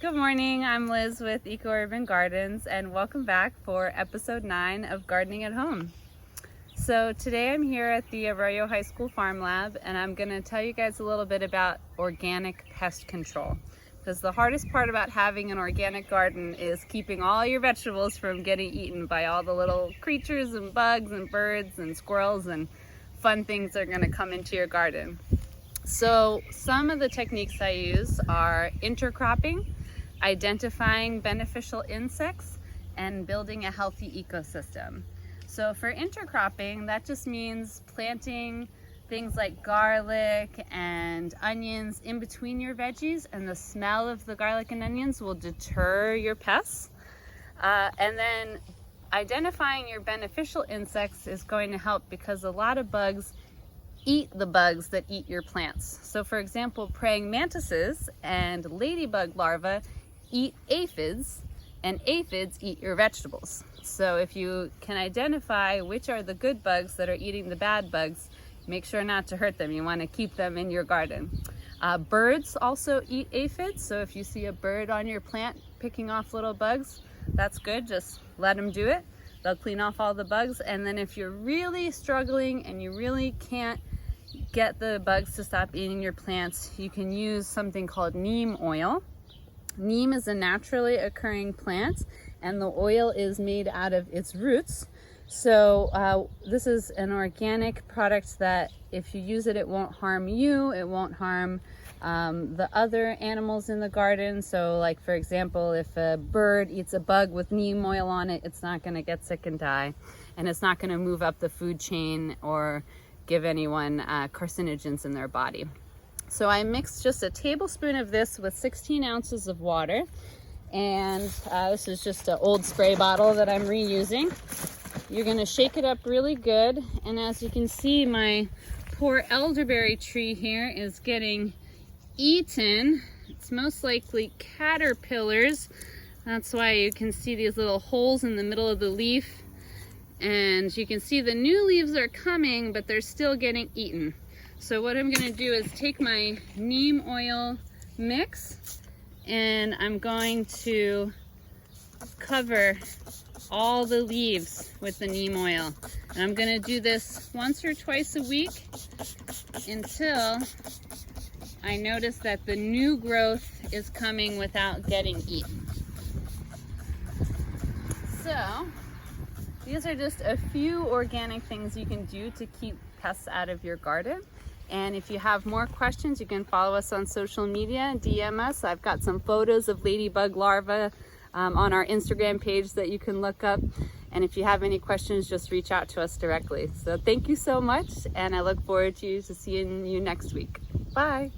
Good morning, I'm Liz with Eco Urban Gardens and welcome back for episode 9 of Gardening at Home. So today I'm here at the Arroyo High School Farm Lab and I'm going to tell you guys a little bit about organic pest control. Because the hardest part about having an organic garden is keeping all your vegetables from getting eaten by all the little creatures and bugs and birds and squirrels and fun things that are going to come into your garden. So some of the techniques I use are intercropping, identifying beneficial insects, and building a healthy ecosystem. So for intercropping, that just means planting things like garlic and onions in between your veggies, and the smell of the garlic and onions will deter your pests. And then identifying your beneficial insects is going to help because a lot of bugs eat the bugs that eat your plants. So for example, praying mantises and ladybug larvae eat aphids, and aphids eat your vegetables. So if you can identify which are the good bugs that are eating the bad bugs, make sure not to hurt them. You want to keep them in your garden. Birds also eat aphids, so if you see a bird on your plant picking off little bugs, that's good. Just let them do it. They'll clean off all the bugs. And then if you're really struggling and you really can't get the bugs to stop eating your plants, you can use something called neem oil. Neem is a naturally occurring plant and the oil is made out of its roots. So this is an organic product that if you use it, it won't harm you, it won't harm the other animals in the garden. So like for example, if a bird eats a bug with neem oil on it, it's not going to get sick and die, and it's not going to move up the food chain or give anyone carcinogens in their body. So I mixed just a tablespoon of this with 16 ounces of water, and this is just an old spray bottle that I'm reusing. You're going to shake it up really good, and as you can see, my poor elderberry tree here is getting eaten. It's most likely caterpillars. That's why you can see these little holes in the middle of the leaf, and you can see the new leaves are coming, but they're still getting eaten. So what I'm going to do is take my neem oil mix and I'm going to cover all the leaves with the neem oil. And I'm going to do this once or twice a week until I notice that the new growth is coming without getting eaten. So these are just a few organic things you can do to keep pests out of your garden. And if you have more questions, you can follow us on social media, DM us. I've got some photos of ladybug larvae on our Instagram page that you can look up. And if you have any questions, just reach out to us directly. So thank you so much, and I look forward to seeing you next week. Bye.